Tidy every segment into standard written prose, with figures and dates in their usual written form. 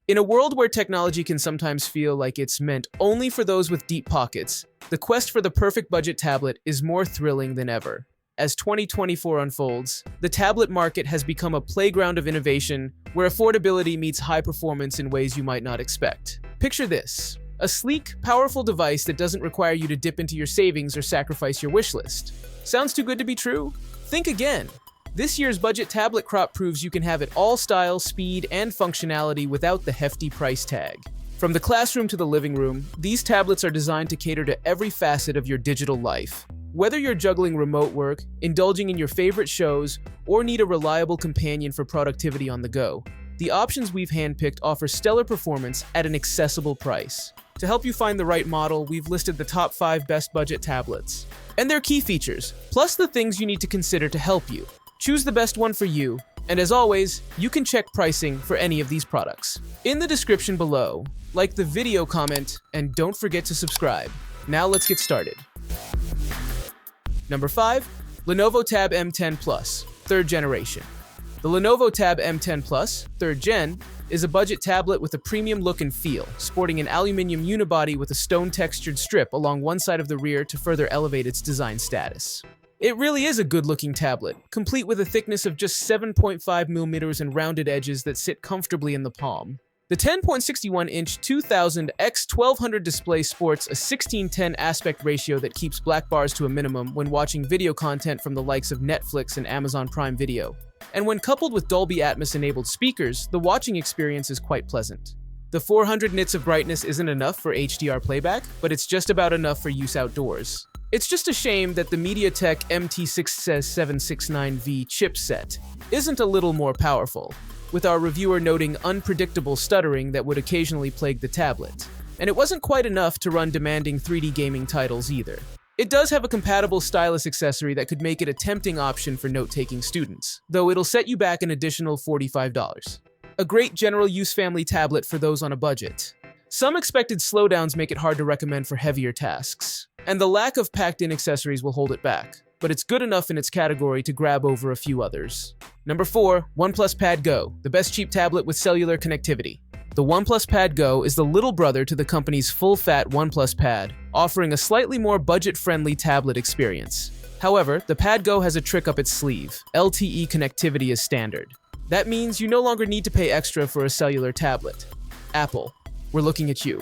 In a world where technology can sometimes feel like it's meant only for those with deep pockets, the quest for the perfect budget tablet is more thrilling than ever. As 2024 unfolds, the tablet market has become a playground of innovation where affordability meets high performance in ways you might not expect. Picture this: a sleek, powerful device that doesn't require you to dip into your savings or sacrifice your wish list. Sounds too good to be true? Think again. This year's budget tablet crop proves you can have it all: style, speed, and functionality without the hefty price tag. From the classroom to the living room, these tablets are designed to cater to every facet of your digital life. Whether you're juggling remote work, indulging in your favorite shows, or need a reliable companion for productivity on the go, the options we've handpicked offer stellar performance at an accessible price. To help you find the right model, we've listed the top 5 best budget tablets and their key features, plus the things you need to consider to help you. Choose the best one for you, and as always, you can check pricing for any of these products in the description below. Like the video, comment, and don't forget to subscribe. Now let's get started. Number 5. Lenovo Tab M10 Plus, 3rd generation. The Lenovo Tab M10 Plus, 3rd gen, is a budget tablet with a premium look and feel, sporting an aluminum unibody with a stone-textured strip along one side of the rear to further elevate its design status. It really is a good-looking tablet, complete with a thickness of just 7.5mm and rounded edges that sit comfortably in the palm. The 10.61-inch 2000x1200 display sports a 16:10 aspect ratio that keeps black bars to a minimum when watching video content from the likes of Netflix and Amazon Prime Video. And when coupled with Dolby Atmos-enabled speakers, the watching experience is quite pleasant. The 400 nits of brightness isn't enough for HDR playback, but it's just about enough for use outdoors. It's just a shame that the MediaTek MT6769V chipset isn't a little more powerful, with our reviewer noting unpredictable stuttering that would occasionally plague the tablet. And it wasn't quite enough to run demanding 3D gaming titles either. It does have a compatible stylus accessory that could make it a tempting option for note-taking students, though it'll set you back an additional $45. A great general-use family tablet for those on a budget. Some expected slowdowns make it hard to recommend for heavier tasks, and the lack of packed-in accessories will hold it back, but it's good enough in its category to grab over a few others. Number 4. OnePlus Pad Go, the best cheap tablet with cellular connectivity. The OnePlus Pad Go is the little brother to the company's full-fat OnePlus Pad, offering a slightly more budget-friendly tablet experience. However, the Pad Go has a trick up its sleeve. LTE connectivity is standard. That means you no longer need to pay extra for a cellular tablet. Apple, we're looking at you,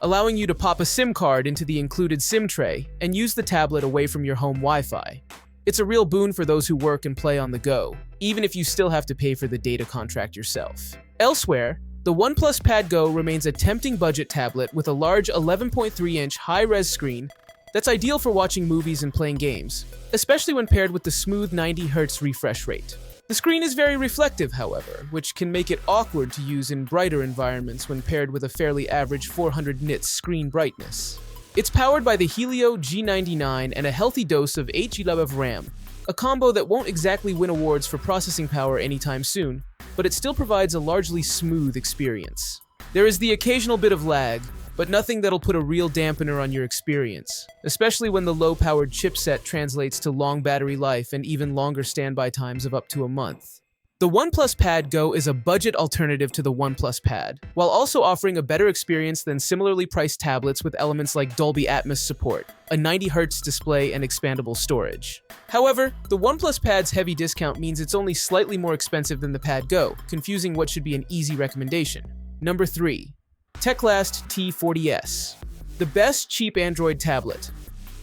allowing you to pop a SIM card into the included SIM tray and use the tablet away from your home Wi-Fi. It's a real boon for those who work and play on the go, even if you still have to pay for the data contract yourself. Elsewhere, the OnePlus Pad Go remains a tempting budget tablet with a large 11.3-inch high-res screen that's ideal for watching movies and playing games, especially when paired with the smooth 90Hz refresh rate. The screen is very reflective, however, which can make it awkward to use in brighter environments when paired with a fairly average 400 nits screen brightness. It's powered by the Helio G99 and a healthy dose of 8GB of RAM, a combo that won't exactly win awards for processing power anytime soon, but it still provides a largely smooth experience. There is the occasional bit of lag, but nothing that'll put a real dampener on your experience, especially when the low-powered chipset translates to long battery life and even longer standby times of up to a month. The OnePlus Pad Go is a budget alternative to the OnePlus Pad, while also offering a better experience than similarly priced tablets with elements like Dolby Atmos support, a 90Hz display, and expandable storage. However, the OnePlus Pad's heavy discount means it's only slightly more expensive than the Pad Go, confusing what should be an easy recommendation. Number 3. Teclast T40S, the best cheap Android tablet.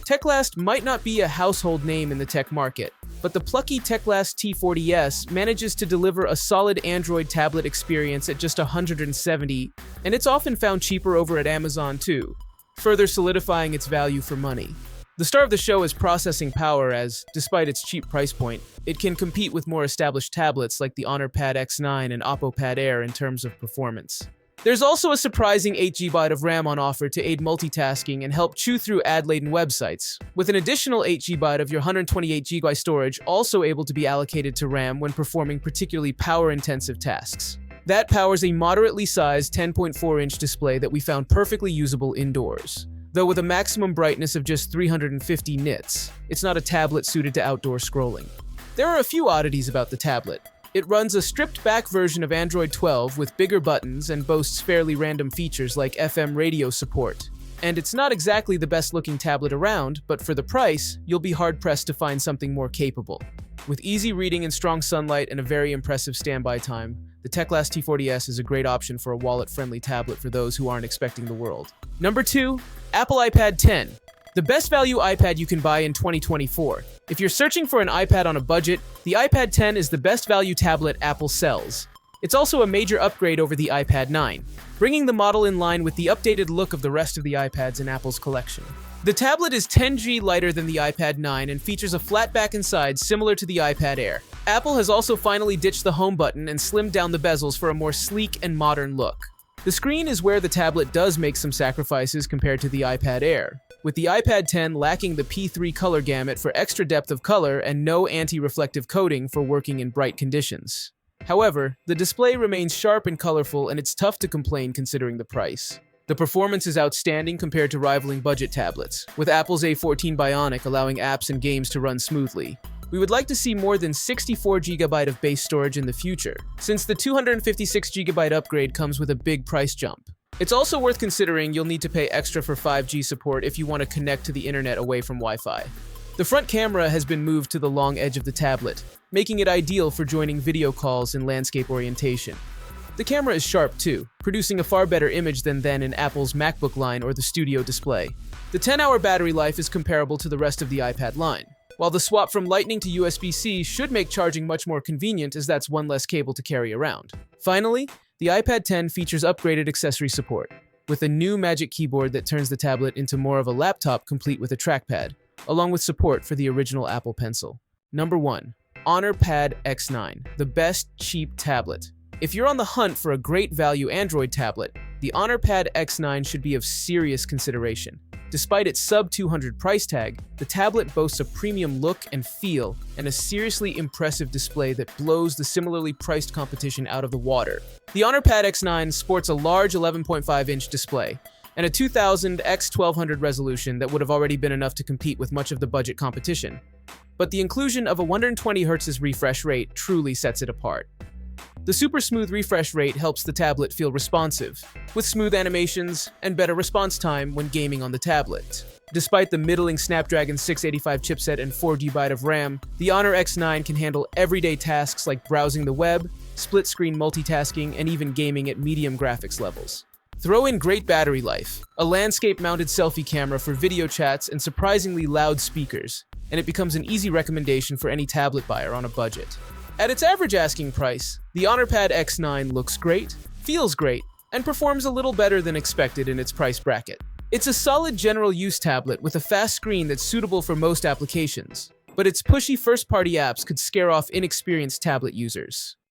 Teclast might not be a household name in the tech market, but the plucky Teclast T40S manages to deliver a solid Android tablet experience at just $170, and it's often found cheaper over at Amazon too, further solidifying its value for money. The star of the show is processing power as, despite its cheap price point, it can compete with more established tablets like the Honor Pad X9 and Oppo Pad Air in terms of performance. There's also a surprising 8GB of RAM on offer to aid multitasking and help chew through ad-laden websites, with an additional 8GB of your 128GB storage also able to be allocated to RAM when performing particularly power-intensive tasks. That powers a moderately sized 10.4-inch display that we found perfectly usable indoors. Though with a maximum brightness of just 350 nits, it's not a tablet suited to outdoor scrolling. There are a few oddities about the tablet. It runs a stripped-back version of Android 12 with bigger buttons and boasts fairly random features like FM radio support. And it's not exactly the best-looking tablet around, but for the price, you'll be hard-pressed to find something more capable. With easy reading in strong sunlight and a very impressive standby time, the Teclas T40s is a great option for a wallet-friendly tablet for those who aren't expecting the world. Number 2. Apple iPad 10. The best value iPad you can buy in 2024. If you're searching for an iPad on a budget, the iPad 10 is the best value tablet Apple sells. It's also a major upgrade over the iPad 9, bringing the model in line with the updated look of the rest of the iPads in Apple's collection. The tablet is 10G lighter than the iPad 9 and features a flat back and sides similar to the iPad Air. Apple has also finally ditched the home button and slimmed down the bezels for a more sleek and modern look. The screen is where the tablet does make some sacrifices compared to the iPad Air, with the iPad 10 lacking the P3 color gamut for extra depth of color and no anti-reflective coating for working in bright conditions. However, the display remains sharp and colorful, and it's tough to complain considering the price. The performance is outstanding compared to rivaling budget tablets, with Apple's A14 Bionic allowing apps and games to run smoothly. We would like to see more than 64GB of base storage in the future, since the 256GB upgrade comes with a big price jump. It's also worth considering you'll need to pay extra for 5G support if you want to connect to the internet away from Wi-Fi. The front camera has been moved to the long edge of the tablet, making it ideal for joining video calls in landscape orientation. The camera is sharp too, producing a far better image than in Apple's MacBook line or the Studio display. The 10-hour battery life is comparable to the rest of the iPad line, while the swap from Lightning to USB-C should make charging much more convenient as that's one less cable to carry around. Finally, the iPad 10 features upgraded accessory support, with a new Magic Keyboard that turns the tablet into more of a laptop complete with a trackpad, along with support for the original Apple Pencil. Number 1. Honor Pad X9, the best cheap tablet. If you're on the hunt for a great value Android tablet, the Honor Pad X9 should be of serious consideration. Despite its sub-$200 price tag, the tablet boasts a premium look and feel and a seriously impressive display that blows the similarly priced competition out of the water. The Honor Pad X9 sports a large 11.5-inch display and a 2000 x 1200 resolution that would have already been enough to compete with much of the budget competition. But the inclusion of a 120Hz refresh rate truly sets it apart. The super smooth refresh rate helps the tablet feel responsive, with smooth animations and better response time when gaming on the tablet. Despite the middling Snapdragon 685 chipset and 4GB of RAM, the Honor X9 can handle everyday tasks like browsing the web, split-screen multitasking, and even gaming at medium graphics levels. Throw in great battery life, a landscape-mounted selfie camera for video chats, and surprisingly loud speakers, and it becomes an easy recommendation for any tablet buyer on a budget. At its average asking price, the Honor Pad X9 looks great, feels great, and performs a little better than expected in its price bracket. It's a solid general-use tablet with a fast screen that's suitable for most applications, but its pushy first-party apps could scare off inexperienced tablet users.